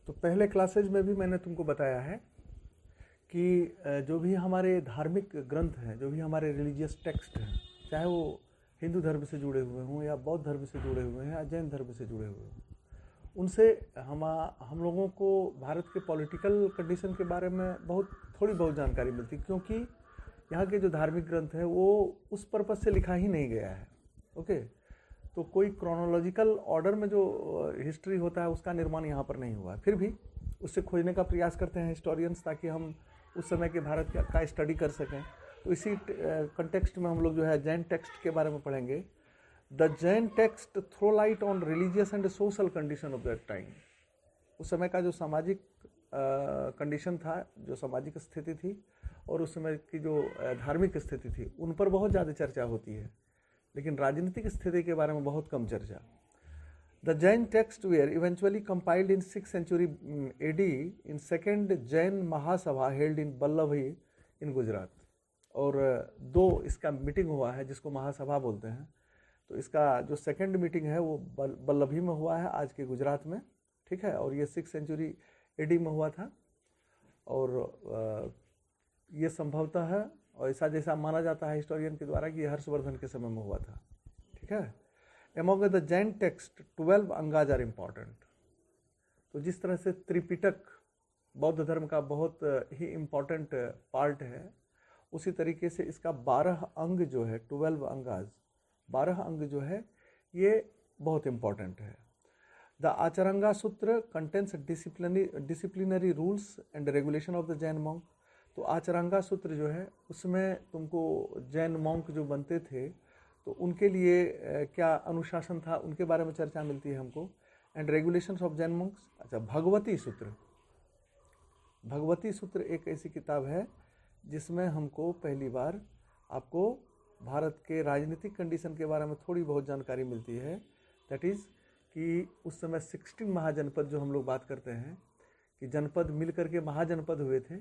तो पहले क्लासेज में भी मैंने तुमको बताया है कि जो भी हमारे धार्मिक ग्रंथ हैं, जो भी हमारे रिलीजियस टेक्स्ट हैं, चाहे वो हिंदू धर्म से जुड़े हुए हों या बौद्ध धर्म से जुड़े हुए हैं या जैन धर्म से जुड़े हुए हों, उनसे हम लोगों को भारत के पॉलिटिकल कंडीशन के बारे में थोड़ी बहुत जानकारी मिलती, क्योंकि यहाँ के जो धार्मिक ग्रंथ है वो उस पर्पस से लिखा ही नहीं गया है। ओके, तो कोई क्रोनोलॉजिकल ऑर्डर में जो हिस्ट्री होता है उसका निर्माण यहाँ पर नहीं हुआ है। फिर भी उससे खोजने का प्रयास करते हैं हिस्टोरियंस, ताकि हम उस समय के भारत का स्टडी कर सकें। तो इसी कंटेक्स्ट में हम लोग जो है जैन टेक्स्ट के बारे में पढ़ेंगे। The Jain text throw light on religious and social condition of that time. उस समय का जो सामाजिक कंडीशन था, जो सामाजिक स्थिति थी, और उस समय की जो धार्मिक स्थिति थी, उन पर बहुत ज़्यादा चर्चा होती है, लेकिन राजनीतिक स्थिति के बारे में बहुत कम चर्चा। The Jain text were eventually compiled in 6th century AD in second Jain Mahasabha held in Vallabhi in Gujarat. और दो इसका मीटिंग हुआ है जिसको महासभा बोलते हैं। तो इसका जो सेकेंड मीटिंग है वो बल्लभी में हुआ है, आज के गुजरात में, ठीक है। और ये 6th century AD में हुआ था, और ये संभवतः है, और ऐसा जैसा माना जाता है हिस्टोरियन के द्वारा कि ये हर्षवर्धन के समय में हुआ था, ठीक है। Among the Jain text 12 Angas are important. तो जिस तरह से त्रिपिटक बौद्ध धर्म का बहुत ही इम्पॉर्टेंट पार्ट है, उसी तरीके से इसका 12 अंग जो है, 12 अंगाज, 12 अंग जो है, ये बहुत इम्पॉर्टेंट है। द आचरंगा सूत्र contains disciplinary rules and regulation of the Jain monk. तो आचरंगा सूत्र जो है उसमें तुमको जैन मॉन्क जो बनते थे तो उनके लिए क्या अनुशासन था, उनके बारे में चर्चा मिलती है हमको। And regulations of Jain Monks. अच्छा, भगवती सूत्र। भगवती सूत्र एक ऐसी किताब है जिसमें हमको पहली बार आपको भारत के राजनीतिक कंडीशन के बारे में थोड़ी बहुत जानकारी मिलती है। दैट इज़ कि उस समय 16 महाजनपद जो हम लोग बात करते हैं कि जनपद मिल करके महाजनपद हुए थे,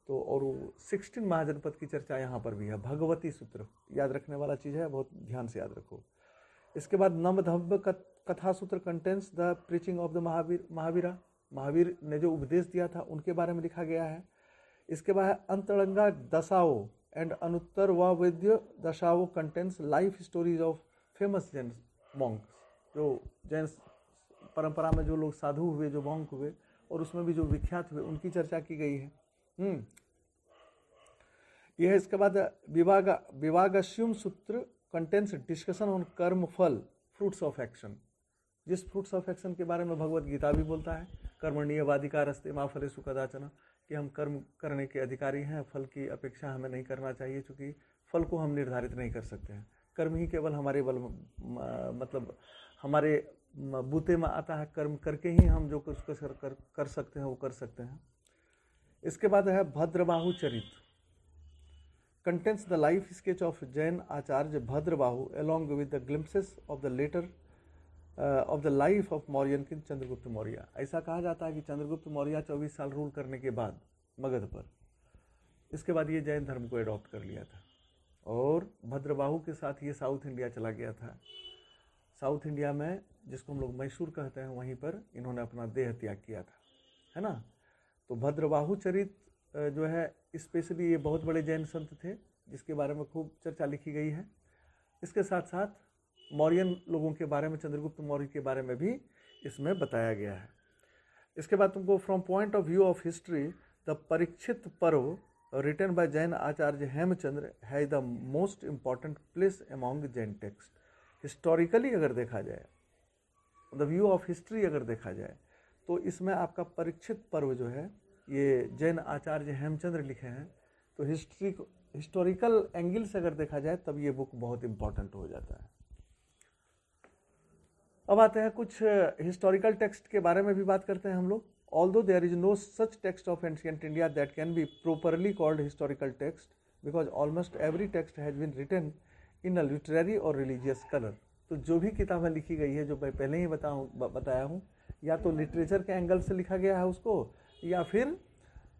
तो और 16 महाजनपद की चर्चा यहाँ पर भी है। भगवती सूत्र याद रखने वाला चीज़ है, बहुत ध्यान से याद रखो। इसके बाद नमधव्य कथा सूत्र contains the preaching of the Mahavira. Mahavir ने जो उपदेश दिया था उनके बारे में लिखा गया है। इसके बाद अंतरंगा दशाओ एंड अनुत्तर व वैद्य दशाओ contains life stories of famous Jain monks. जो जैन परंपरा में जो लोग साधु हुए, जो मॉन्क हुए, और उसमें भी जो विख्यात हुए, उनकी चर्चा की गई है। यह है। इसके बाद विवागस्युम सूत्र कंटेंस डिस्कशन ऑन कर्म फल फ्रूट्स ऑफ एक्शन। जिस फ्रूट्स ऑफ एक्शन के बारे में भगवत गीता भी बोलता है, कर्मण्येवाधिकारस्ते मा फलेषु कदाचन, कि हम कर्म करने के अधिकारी हैं, फल की अपेक्षा हमें नहीं करना चाहिए, क्योंकि फल को हम निर्धारित नहीं कर सकते हैं। कर्म ही केवल हमारे बल मतलब हमारे बूते में आता है। कर्म करके ही हम जो कुछ कर सकते हैं वो कर सकते हैं। इसके बाद है Bhadrabahu Charit contains the life sketch of Jain Acharya Bhadrabahu along with the glimpses of the later of the life of Mauryan king Chandragupta Maurya. ऐसा कहा जाता है कि चंद्रगुप्त मौर्य 24 साल रूल करने के बाद मगध पर, इसके बाद ये जैन धर्म को एडॉप्ट कर लिया था, और भद्रबाहु के साथ ये साउथ इंडिया चला गया था। साउथ इंडिया में, जिसको हम लोग मैसूर कहते हैं, वहीं पर इन्होंने अपना देह त्याग किया था, है ना। तो भद्रबाहु चरित जो है, स्पेशली ये बहुत बड़े जैन संत थे जिसके बारे में खूब चर्चा लिखी गई है। इसके साथ साथ मौर्यन लोगों के बारे में, चंद्रगुप्त मौर्य के बारे में भी इसमें बताया गया है। इसके बाद तुमको from point of view of history the Parikshit Parva written by Jain Acharya Hemchandra has the most important place among Jain text. Historically अगर देखा जाए, द व्यू ऑफ हिस्ट्री अगर देखा जाए, तो इसमें आपका परीक्षित पर्व जो है ये जैन आचार्य हेमचंद्र लिखे हैं। तो हिस्टोरिकल एंगल से अगर देखा जाए तब ये बुक बहुत इंपॉर्टेंट हो जाता है। अब आते हैं कुछ हिस्टोरिकल टेक्स्ट के बारे में भी बात करते हैं हम लोग। Although there is no such text of ancient India that can be properly called historical text, because almost every text has been written in a literary or religious colour. तो जो भी किताबें लिखी गई है, जो मैं पहले ही बताया हूँ, या तो लिटरेचर के एंगल से लिखा गया है उसको, या फिर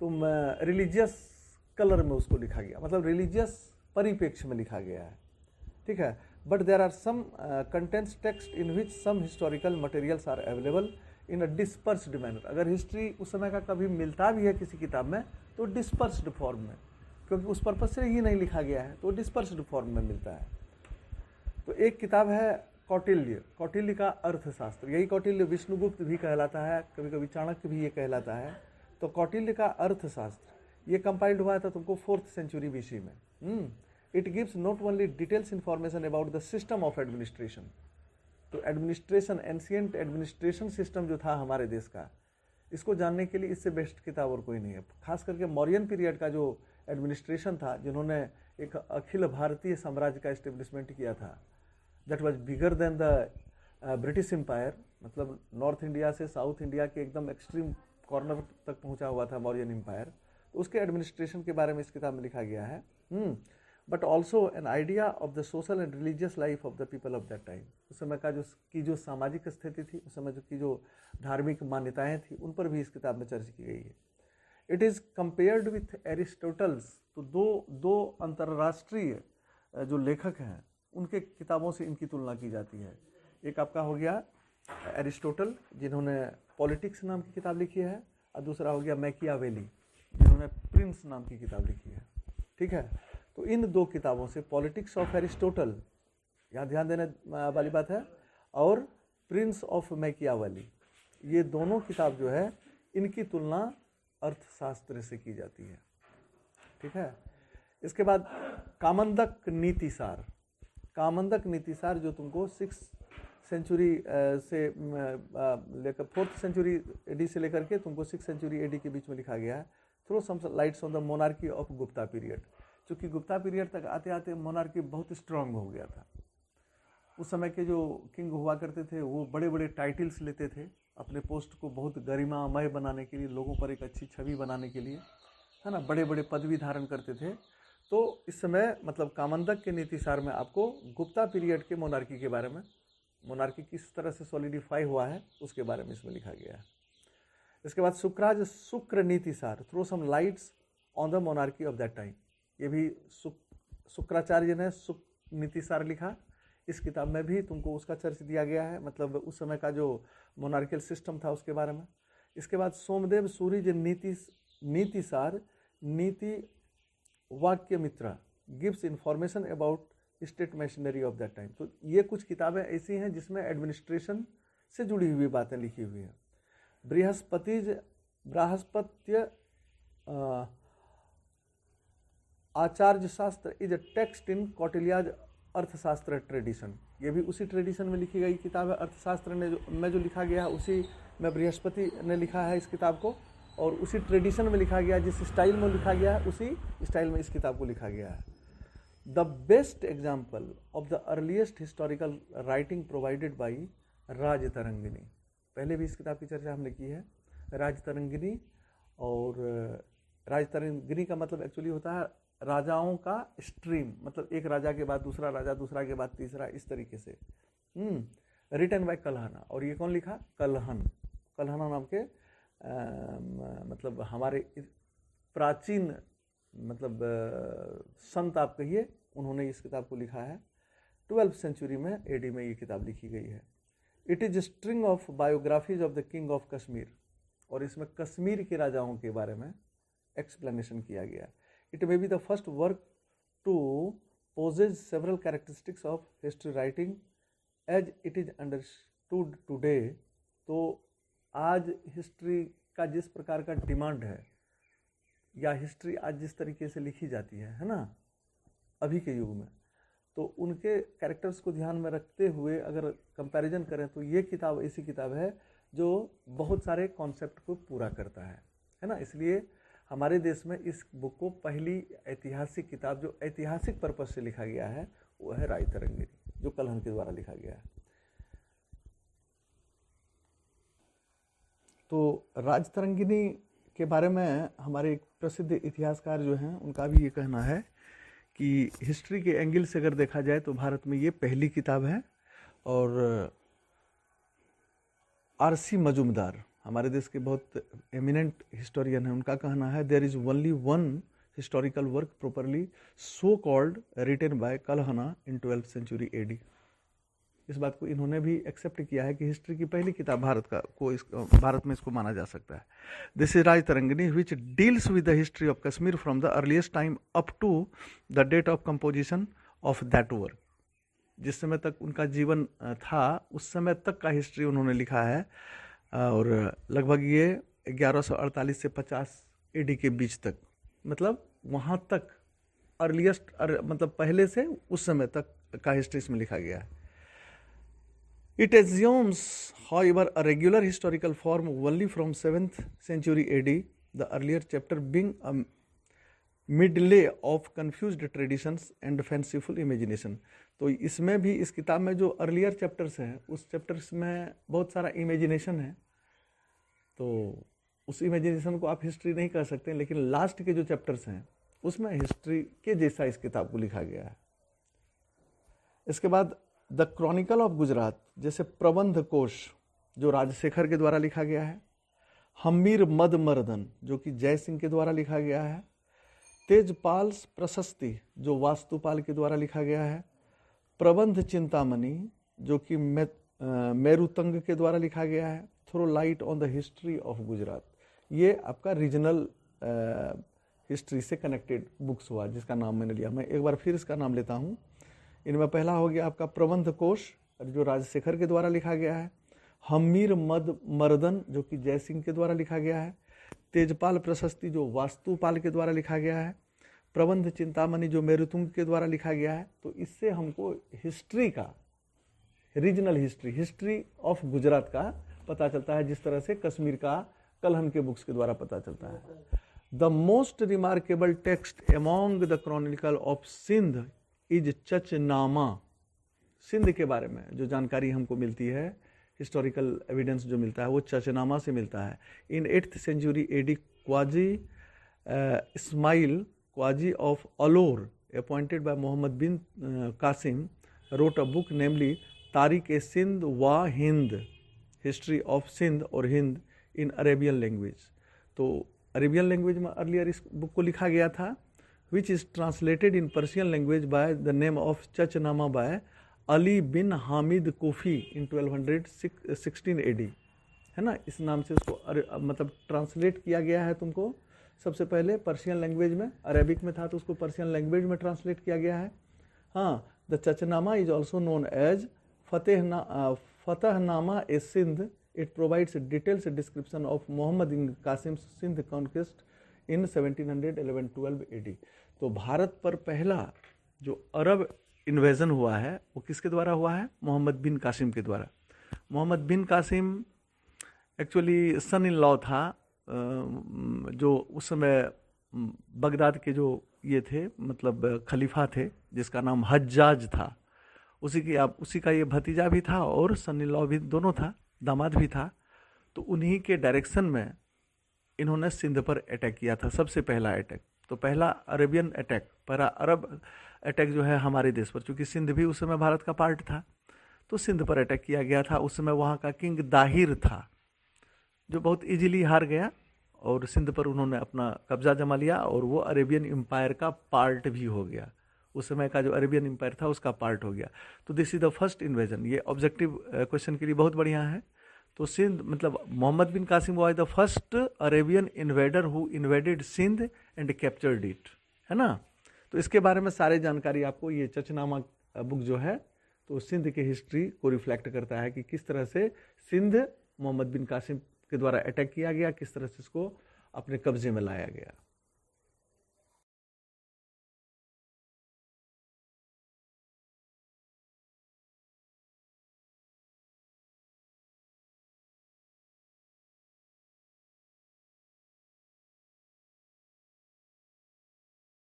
तुम रिलीजियस कलर में उसको लिखा गया, मतलब रिलीजियस परिप्रेक्ष्य में लिखा गया है, ठीक है। But there are some contents text in which some historical materials are available in a dispersed manner. अगर हिस्ट्री उस समय का कभी मिलता भी है किसी किताब में तो डिस्पर्स्ड फॉर्म में, क्योंकि उस पर्पज से ही नहीं लिखा गया है, तो डिस्पर्स्ड फॉर्म में मिलता है। तो एक किताब है कौटिल्य, कौटिल्य का अर्थशास्त्र। यही कौटिल्य विष्णुगुप्त भी कहलाता है, कभी कभी चाणक्य भी ये कहलाता है। तो कौटिल्य का अर्थशास्त्र ये कंपाइल्ड हुआ था तुमको 4th सेंचुरी BC में। It gives not only details information about the system of administration. तो एडमिनिस्ट्रेशन, एंशियंट एडमिनिस्ट्रेशन सिस्टम जो था हमारे देश का, इसको जानने के लिए इससे बेस्ट किताब और कोई नहीं है। खास करके मौर्यन पीरियड का जो एडमिनिस्ट्रेशन था, जिन्होंने एक अखिल भारतीय साम्राज्य का इस्टेब्लिशमेंट किया था, that was bigger than the British empire. मतलब नॉर्थ इंडिया से साउथ इंडिया के एकदम एक्सट्रीम कॉर्नर तक पहुंचा हुआ था मौर्यन एम्पायर। तो उसके एडमिनिस्ट्रेशन के बारे में इस किताब में लिखा गया है। But also an idea of the social and religious life of the people of that time. उस समय का जो सामाजिक स्थिति थी, उस समय की जो धार्मिक मान्यताएं थी, उन पर भी इस किताब में चर्चा की गई है। It is compared with Aristotle's. तो दो अंतर्राष्ट्रीय जो लेखक हैं उनके किताबों से इनकी तुलना की जाती है। एक आपका हो गया एरिस्टोटल, जिन्होंने पॉलिटिक्स नाम की किताब लिखी है, और दूसरा हो गया मैकियावेली, जिन्होंने प्रिंस नाम की किताब लिखी है। ठीक है, तो इन दो किताबों से, पॉलिटिक्स ऑफ एरिस्टोटल, यहाँ ध्यान देने वाली बात है, और प्रिंस ऑफ मैकियावेली, ये दोनों किताब जो है इनकी तुलना अर्थशास्त्र से की जाती है। ठीक है, इसके बाद कामंदक नीतिसार। कामंदक नीतिसार जो तुमको 6th सेंचुरी से लेकर 4th सेंचुरी AD से लेकर के तुमको 6th सेंचुरी AD के बीच में लिखा गया है। Throw some lights on the monarchy of Gupta period. चूँकि गुप्ता पीरियड तक आते आते मोनार्की बहुत स्ट्रांग हो गया था। उस समय के जो किंग हुआ करते थे वो बड़े बड़े टाइटल्स लेते थे, अपने पोस्ट को बहुत गरिमामय बनाने के लिए, लोगों पर एक अच्छी छवि बनाने के लिए, है ना, बड़े बड़े पदवी धारण करते थे। तो इस समय मतलब कामंदक के नीतिसार में आपको गुप्ता पीरियड के मोनार्की के बारे में, मोनार्की किस तरह से सॉलिडिफाई हुआ है उसके बारे में इसमें लिखा गया है। इसके बाद शुक्राज Shukra Nitisar, throw some lights on the monarchy of that time. ये भी शुक्राचार्य ने शुक्र नीतिसार लिखा। इस किताब में भी तुमको उसका चर्च दिया गया है, मतलब उस समय का जो मोनार्कियल सिस्टम था उसके बारे में। इसके बाद Somdev Suri Nitisar Nitivakyamrita gives information about state machinery of that time. तो ये कुछ किताबें ऐसी हैं जिसमें एडमिनिस्ट्रेशन से जुड़ी हुई बातें लिखी हुई हैं। बृहस्पत्य आचार्य शास्त्र is a text in Kautilya's अर्थशास्त्र ट्रेडिशन। ये भी उसी ट्रेडिशन में लिखी गई किताब है। अर्थशास्त्र में जो लिखा गया है उसी में बृहस्पति ने लिखा है इस किताब को, और उसी ट्रेडिशन में लिखा गया, जिस स्टाइल में लिखा गया है उसी स्टाइल में इस किताब को लिखा गया है। The best example of the earliest historical writing provided by Rajatarangini. पहले भी इस किताब की चर्चा हमने की है। राजतरंगिणी, और राजतरंगिणी का मतलब एक्चुअली होता है राजाओं का स्ट्रीम, मतलब एक राजा के बाद दूसरा राजा, दूसरा के बाद तीसरा, इस तरीके से। Written by Kalhana. और ये कौन लिखा? कल्हन। कल्हना नाम के मतलब हमारे प्राचीन मतलब संत आप कहिए, उन्होंने इस किताब को लिखा है। 12th सेंचुरी में AD में ये किताब लिखी गई है। It is string of biographies of the king of Kashmir, और इसमें कश्मीर के राजाओं के बारे में एक्सप्लेनेशन किया गया। It may be the first work to possess several characteristics of history writing as it is understood today. तो आज हिस्ट्री का जिस प्रकार का डिमांड है, या हिस्ट्री आज जिस तरीके से लिखी जाती है ना, अभी के युग में, तो उनके कैरेक्टर्स को ध्यान में रखते हुए अगर कंपैरिजन करें तो ये किताब ऐसी किताब है जो बहुत सारे कॉन्सेप्ट को पूरा करता है ना। इसलिए हमारे देश में इस बुक को पहली ऐतिहासिक किताब जो ऐतिहासिक पर्पज से लिखा गया है वो है राजतरंगिणी, जो कल्हन के द्वारा लिखा गया है। तो राजतरंगिणी के बारे में हमारे एक प्रसिद्ध इतिहासकार जो हैं उनका भी ये कहना है कि हिस्ट्री के एंगल से अगर देखा जाए तो भारत में ये पहली किताब है। और RC मजुमदार हमारे देश के बहुत एमिनेंट हिस्टोरियन हैं, उनका कहना है there is only one historical work properly so called written by Kalhana in 12th century AD। इस बात को इन्होंने भी एक्सेप्ट किया है कि हिस्ट्री की पहली किताब भारत में इसको माना जा सकता है। This is Rajatarangini which deals with the history of Kashmir from the earliest time up to the date of composition of that work. जिस समय तक उनका जीवन था उस समय तक का हिस्ट्री उन्होंने लिखा है, और लगभग ये 1148 से 50 AD के बीच तक, मतलब वहाँ तक अर्लीस्ट मतलब पहले से उस समय तक का हिस्ट्री इसमें लिखा गया है। It assumes, however, a regular historical form only from 7th century AD, the earlier chapter being a midlay of confused traditions and fanciful imagination। तो इसमें भी, इस किताब में जो अर्लियर चैप्टर्स हैं उस चैप्टर्स में बहुत सारा इमेजिनेशन है, तो उस इमेजिनेशन को आप हिस्ट्री नहीं कर सकते, लेकिन लास्ट के जो चैप्टर्स हैं उसमें हिस्ट्री के जैसा इस किताब को लिखा गया है। इसके बाद द क्रॉनिकल ऑफ गुजरात, जैसे प्रबंध कोश जो राजशेखर के द्वारा लिखा गया है, हमीर मद मर्दन जो कि जय सिंह के द्वारा लिखा गया है, तेजपाल प्रशस्ति जो वास्तुपाल के द्वारा लिखा गया है, प्रबंध चिंतामणि जो कि मेरुतंग के द्वारा लिखा गया है, throw light on the history of Gujarat. ये आपका रीजनल हिस्ट्री से कनेक्टेड बुक्स हुआ जिसका नाम मैंने लिया। मैं एक बार फिर इसका नाम लेता हूँ। इनमें पहला हो गया आपका प्रबंध कोश जो राजशेखर के द्वारा लिखा गया है, हमीर मद मर्दन जो कि जय सिंह के द्वारा लिखा गया है, तेजपाल प्रशस्ति जो वास्तुपाल के द्वारा लिखा गया है, प्रबंध चिंतामणि जो मेरुतुंग के द्वारा लिखा गया है। तो इससे हमको हिस्ट्री का, रीजनल हिस्ट्री ऑफ गुजरात का पता चलता है, जिस तरह से कश्मीर का कलहन के बुक्स के द्वारा पता चलता है। The most remarkable text among the chronicle of Sindh is Chachnama. Sindh के बारे में जो जानकारी हमको मिलती है, हिस्टोरिकल एविडेंस जो मिलता है वो चचनामा से मिलता है। In 8th century AD Qazi Ismail Qazi of Alor appointed by Muhammad bin Qasim wrote a book namely Tarikh e Sindh wa Hind, history of Sindh और हिंद इन अरेबियन लैंग्वेज। तो अरेबियन लैंग्वेज में अर्लियर इस बुक को लिखा गया था, which is translated in Persian language by the name of Chachnama by Ali bin Hamid Kufi in 1216 AD, है ना। इस नाम से इसको मतलब ट्रांसलेट किया गया है तुमको। सबसे पहले पर्शियन लैंग्वेज में, अरेबिक में था तो उसको पर्शियन लैंग्वेज में ट्रांसलेट किया गया है। हाँ, the Chachnama is also known as Fatehnama e Sindh. It provides details description of Muhammad bin Qasim Sindh conquest in 1711-12 AD। तो भारत पर पहला जो अरब इन्वेजन हुआ है वो किसके द्वारा हुआ है? मोहम्मद बिन कासिम के द्वारा। Muhammad bin Qasim actually son in law था, जो उस समय बगदाद के जो ये थे, मतलब खलीफा थे, जिसका नाम हज्जाज था। उसी का ये भतीजा भी था और सन इन लॉ भी दोनों था, दामाद भी था। तो उन्हीं के डायरेक्शन में इन्होंने सिंध पर अटैक किया था, सबसे पहला अटैक। तो पहला अरेबियन अटैक, पहला अरब अटैक जो है हमारे देश पर, क्योंकि सिंध भी उस समय भारत का पार्ट था, तो सिंध पर अटैक किया गया था। उस समय वहाँ का किंग दाहिर था जो बहुत इजीली हार गया और सिंध पर उन्होंने अपना कब्जा जमा लिया और वो अरेबियन एम्पायर का पार्ट भी हो गया। उस समय का जो अरेबियन एम्पायर था उसका पार्ट हो गया। तो this is the first invasion. ये ऑब्जेक्टिव क्वेश्चन के लिए बहुत बढ़िया है। तो सिंध, मतलब Muhammad bin Qasim was the first Arabian invader who invaded Sindh and captured it, है ना। तो इसके बारे में सारे जानकारी आपको ये चचनामा बुक जो है तो सिंध की हिस्ट्री को रिफ्लेक्ट करता है कि किस तरह से सिंध मोहम्मद बिन कासिम के द्वारा अटैक किया गया, किस तरह से इसको अपने कब्जे में लाया गया।